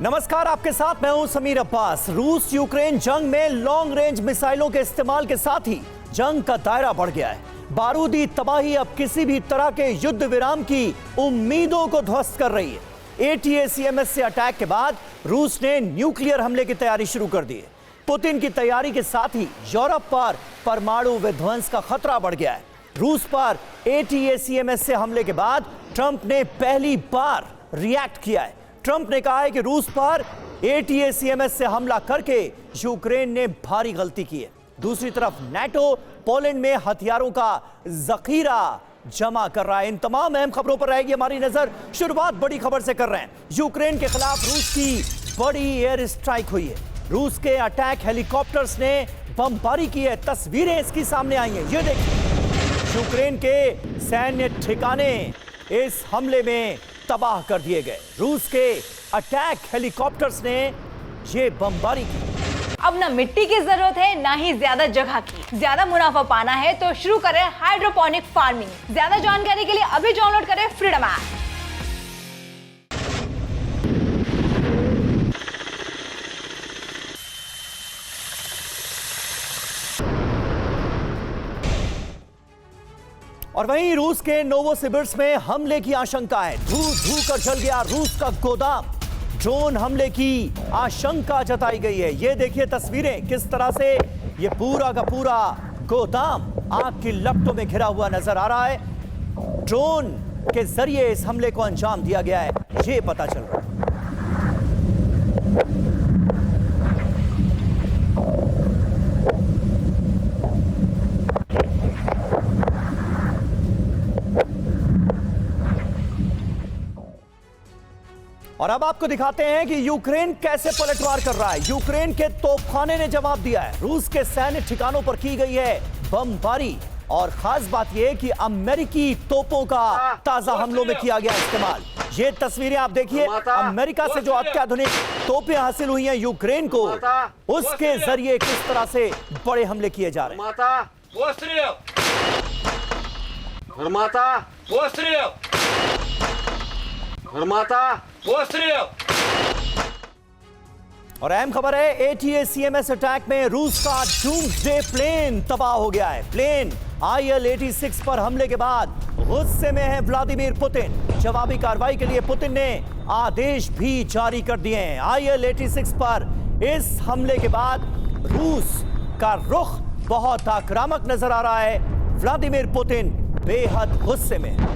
नमस्कार, आपके साथ मैं हूं समीर अब्बास। रूस यूक्रेन जंग में लॉन्ग रेंज मिसाइलों के इस्तेमाल के साथ ही जंग का दायरा बढ़ गया है। बारूदी तबाही अब किसी भी तरह के युद्ध विराम की उम्मीदों को ध्वस्त कर रही है। ATACMS से अटैक के बाद रूस ने न्यूक्लियर हमले की तैयारी शुरू कर दी है। पुतिन की तैयारी के साथ ही यूरोप पर परमाणु विध्वंस का खतरा बढ़ गया है। रूस पर ATACMS से हमले के बाद ट्रंप ने पहली बार रिएक्ट किया है। ट्रंप ने कहा है कि रूस पर ATACMS से हमला करके यूक्रेन ने भारी गलती की है। दूसरी तरफ नाटो पोलैंड में हथियारों का जखीरा जमा कर रहा है। इन तमाम अहम खबरों पर रहेगी हमारी नजर। शुरुआत बड़ी खबर से कर रहे हैं। यूक्रेन के खिलाफ रूस की बड़ी एयर स्ट्राइक हुई है। रूस के अटैक हेलीकॉप्टर्स ने बमबारी की है। तस्वीरें इसकी सामने आई हैं, ये देखिए। यूक्रेन के सैन्य ठिकाने इस हमले में तबाह कर दिए गए। रूस के अटैक हेलीकॉप्टर्स ने ये बमबारी की। अब ना मिट्टी की जरूरत है ना ही ज्यादा जगह की। ज्यादा मुनाफा पाना है तो शुरू करें हाइड्रोपोनिक फार्मिंग। ज्यादा जानकारी के लिए अभी डाउनलोड करें फ्रीडम ऐप। और वहीं रूस के नोवोसिबिर्स्क में हमले की आशंका है। धू धू कर जल गया रूस का गोदाम। ड्रोन हमले की आशंका जताई गई है। ये देखिए तस्वीरें, किस तरह से ये पूरा का पूरा गोदाम आग की लपटों में घिरा हुआ नजर आ रहा है। ड्रोन के जरिए इस हमले को अंजाम दिया गया है, ये पता चल रहा है। और अब आपको दिखाते हैं कि यूक्रेन कैसे पलटवार कर रहा है। यूक्रेन के तोपखाने ने जवाब दिया है। रूस के सैन्य ठिकानों पर की गई है बमबारी। और खास बात यह कि अमेरिकी तोपों का ताजा हमलों में किया गया इस्तेमाल। ये तस्वीरें आप देखिए। अमेरिका से जो अत्याधुनिक तोपें हासिल हुई हैं यूक्रेन को, उसके जरिए किस तरह से बड़े हमले किए जा रहे हैं। और अहम खबर है, ATACMS अटैक में रूस का डूम्सडे प्लेन तबाह हो गया है। प्लेन IL-86 पर हमले के बाद गुस्से में है व्लादिमीर पुतिन। जवाबी कार्रवाई के लिए पुतिन ने आदेश भी जारी कर दिए हैं। IL-86 पर इस हमले के बाद रूस का रुख बहुत आक्रामक नजर आ रहा है। व्लादिमीर पुतिन बेहद गुस्से में है।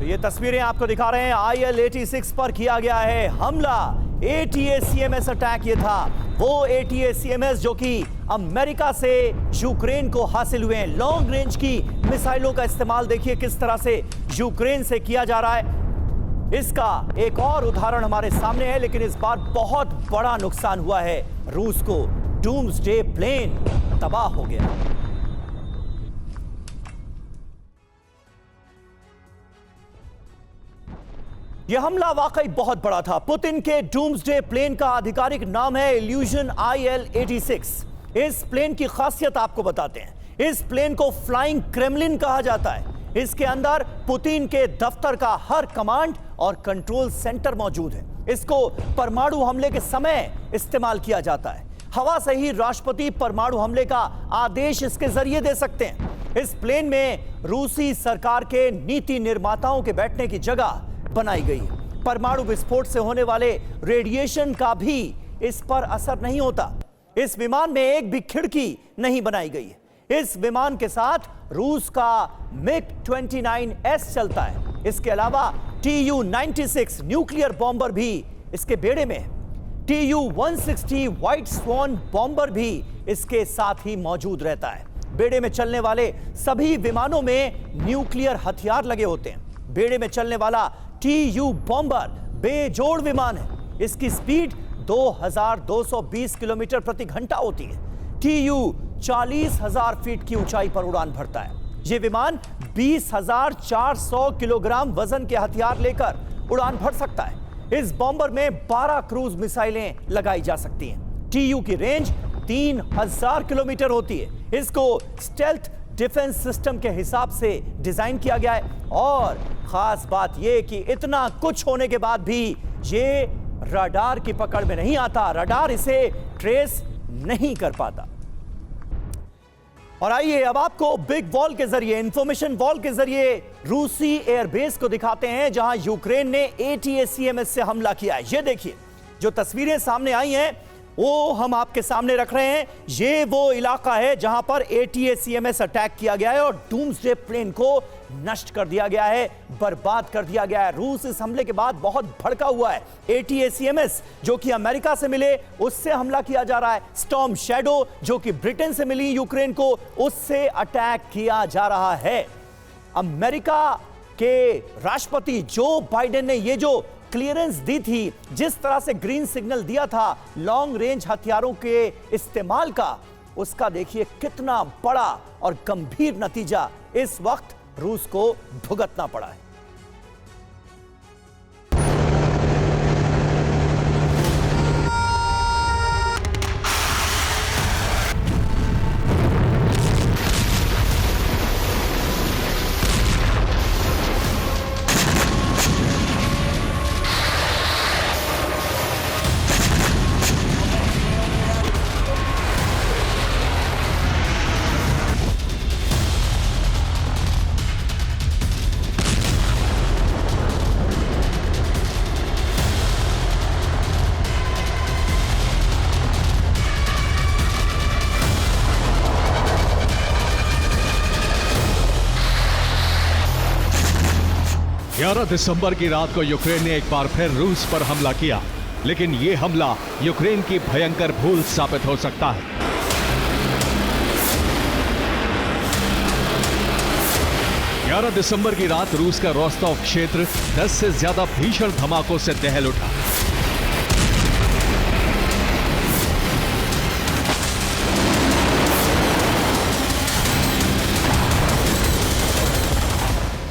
ये तस्वीरें आपको दिखा रहे हैं। IL-86 पर किया गया है हमला। ATACMS अटैक ये था, वो ATACMS जो कि अमेरिका से यूक्रेन को हासिल हुए हैं। लॉन्ग रेंज की मिसाइलों का इस्तेमाल देखिए किस तरह से यूक्रेन से किया जा रहा है। इसका एक और उदाहरण हमारे सामने है, लेकिन इस बार बहुत बड़ा नुकसान हुआ है रूस को। डूम्सडे प्लेन तबाह हो गया। यह हमला वाकई बहुत बड़ा था। पुतिन के डूम्सडे प्लेन का आधिकारिक नाम है इल्यूजन IL-86। इस प्लेन की खासियत आपको बताते हैं। इस प्लेन को फ्लाइंग क्रेमलिन कहा जाता है। इसके अंदर पुतिन के दफ्तर का हर कमांड और कंट्रोल सेंटर मौजूद है। इसको परमाणु हमले के समय इस्तेमाल किया जाता है। हवा से ही राष्ट्रपति परमाणु हमले का आदेश इसके जरिए दे सकते हैं। इस प्लेन में रूसी सरकार के नीति निर्माताओं के बैठने की जगह बनाई गई है। परमाणु विस्फोट से होने वाले रेडिएशन का भी इस पर असर नहीं होता। इस विमान में एक भी खिड़की नहीं बनाई गई है। इस विमान के साथ रूस का MiG-29S चलता है। इसके अलावा Tu-96 न्यूक्लियर बॉम्बर भी इसके बेड़े में है। Tu-160 व्हाइट स्वॉन बॉम्बर भी इसके साथ ही मौजूद रहता है। बेड़े में चलने वाले सभी विमानों में न्यूक्लियर हथियार लगे होते हैं। बेड़े में चलने वाला TU बॉम्बर बेजोड़ विमान है। इसकी स्पीड 2220 किलोमीटर प्रति घंटा होती है। TU 40,000 फीट की ऊंचाई पर उड़ान भरता है। यह विमान 20,400 किलोग्राम वजन के हथियार लेकर उड़ान भर सकता है। इस बॉम्बर में 12 क्रूज मिसाइलें लगाई जा सकती हैं। TU की रेंज 3000 किलोमीटर होती है। इसको स्टेल्थ डिफेंस सिस्टम के हिसाब से डिजाइन किया गया है। और खास बात यह कि इतना कुछ होने के बाद भी ये रडार की पकड़ में नहीं आता, रडार इसे ट्रेस नहीं कर पाता। और आइए अब आपको बिग वॉल के जरिए, इंफॉर्मेशन वॉल के जरिए रूसी एयरबेस को दिखाते हैं जहां यूक्रेन ने ATACMS से हमला किया है। ये देखिए जो तस्वीरें सामने आई हैं वो हम आपके सामने रख रहे हैं। ये वो इलाका है जहां पर ATACMS अटैक किया गया है और डूम्सडे प्लेन को नष्ट कर दिया गया है, बर्बाद कर दिया गया है। रूस इस हमले के बाद बहुत भड़का हुआ है। ATACMS जो कि अमेरिका से मिले उससे हमला किया जा रहा है। स्टॉर्म शैडो जो कि ब्रिटेन से मिली यूक्रेन को, उससे अटैक किया जा रहा है। अमेरिका के राष्ट्रपति जो बाइडेन ने ये जो क्लियरेंस दी थी, जिस तरह से ग्रीन सिग्नल दिया था लॉन्ग रेंज हथियारों के इस्तेमाल का, उसका देखिए कितना बड़ा और गंभीर नतीजा इस वक्त रूस को भुगतना पड़ा है। दिसंबर की रात को यूक्रेन ने एक बार फिर रूस पर हमला किया, लेकिन यह हमला यूक्रेन की भयंकर भूल साबित हो सकता है। 11 दिसंबर की रात रूस का रोस्तोव क्षेत्र 10 से ज्यादा भीषण धमाकों से दहल उठा।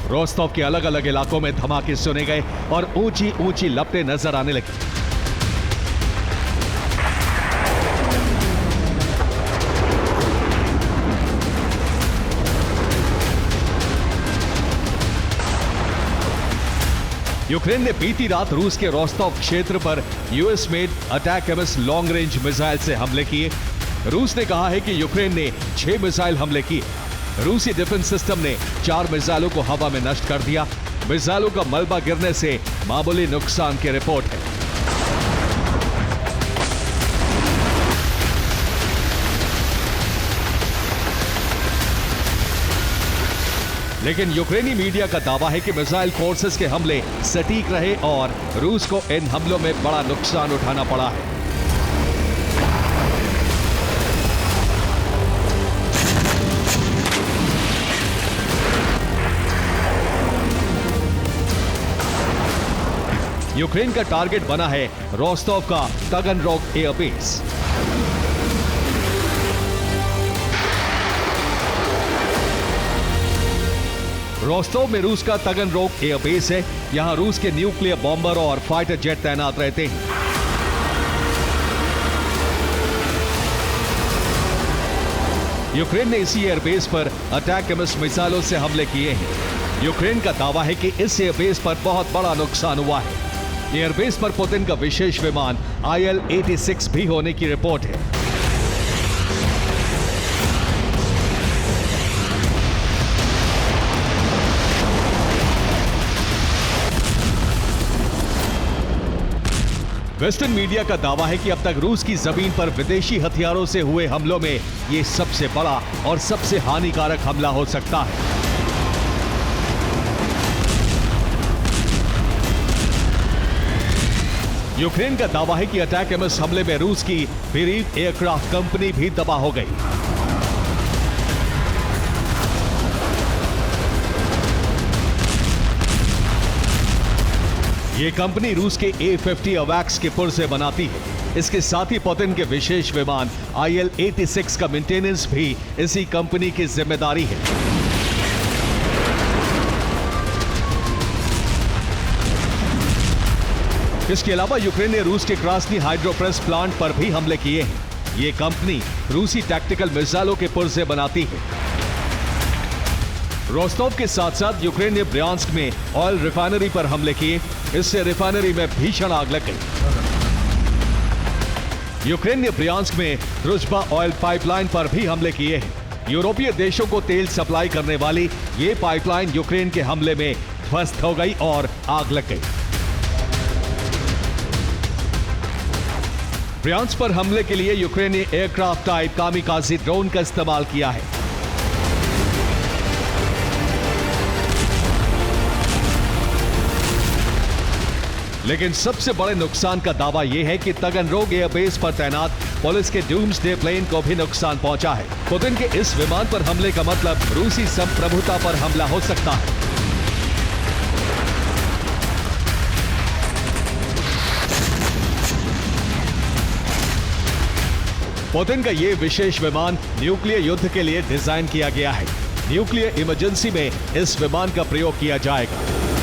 रोस्तोव के अलग अलग इलाकों में धमाके सुने गए और ऊंची ऊंची लपटें नजर आने लगी। यूक्रेन ने बीती रात रूस के रोस्तोव क्षेत्र पर US made ATACMS long range missile से हमले किए। रूस ने कहा है कि यूक्रेन ने 6 मिसाइल हमले किए। रूसी डिफेंस सिस्टम ने 4 मिसाइलों को हवा में नष्ट कर दिया। मिसाइलों का मलबा गिरने से मामूली नुकसान की रिपोर्ट है। लेकिन यूक्रेनी मीडिया का दावा है कि मिसाइल फोर्सेस के हमले सटीक रहे और रूस को इन हमलों में बड़ा नुकसान उठाना पड़ा है। यूक्रेन का टारगेट बना है रोस्तोव का तागनरोग एयरबेस। रोस्तोव में रूस का तागनरोग एयरबेस है। यहां रूस के न्यूक्लियर बॉम्बर और फाइटर जेट तैनात रहते हैं। यूक्रेन ने इसी एयरबेस पर अटैकम्स मिसाइलों से हमले किए हैं। यूक्रेन का दावा है कि इस एयरबेस पर बहुत बड़ा नुकसान हुआ है। एयरबेस पर पुतिन का विशेष विमान IL-86 भी होने की रिपोर्ट है। वेस्टर्न मीडिया का दावा है कि अब तक रूस की जमीन पर विदेशी हथियारों से हुए हमलों में यह सबसे बड़ा और सबसे हानिकारक हमला हो सकता है। यूक्रेन का दावा है कि अटैकम्स हमले में रूस की बिरीव एयरक्राफ्ट कंपनी भी तबाह हो गई। ये कंपनी रूस के A-50 अवैक्स के पुर्जे बनाती है। इसके साथ ही पुतिन के विशेष विमान IL-86 का मेंटेनेंस भी इसी कंपनी की जिम्मेदारी है। इसके अलावा यूक्रेन ने रूस के क्रास्नी हाइड्रोप्रेस प्लांट पर भी हमले किए हैं। ये कंपनी रूसी टैक्टिकल मिसाइलों के पुर्जे बनाती है। रोस्टोव के साथ साथ यूक्रेन ने ब्रियांस्क में ऑयल रिफाइनरी पर हमले किए। इससे रिफाइनरी में भीषण आग लग गई। यूक्रेन ने ब्रियांस्क में रुजबा ऑयल पाइपलाइन पर भी हमले किए हैं। यूरोपीय देशों को तेल सप्लाई करने वाली ये पाइपलाइन यूक्रेन के हमले में ध्वस्त हो गई और आग लग गई। ब्रियांस्क पर हमले के लिए यूक्रेन ने एयरक्राफ्ट टाइप कामिकाज़ी ड्रोन का इस्तेमाल किया है। लेकिन सबसे बड़े नुकसान का दावा यह है कि तगनरोग एयरबेस पर तैनात पुलिस के डूम्सडे प्लेन को भी नुकसान पहुंचा है। पुतिन के इस विमान पर हमले का मतलब रूसी संप्रभुता पर हमला हो सकता है। पुतिन का यह विशेष विमान न्यूक्लियर युद्ध के लिए डिजाइन किया गया है। न्यूक्लियर इमरजेंसी में इस विमान का प्रयोग किया जाएगा।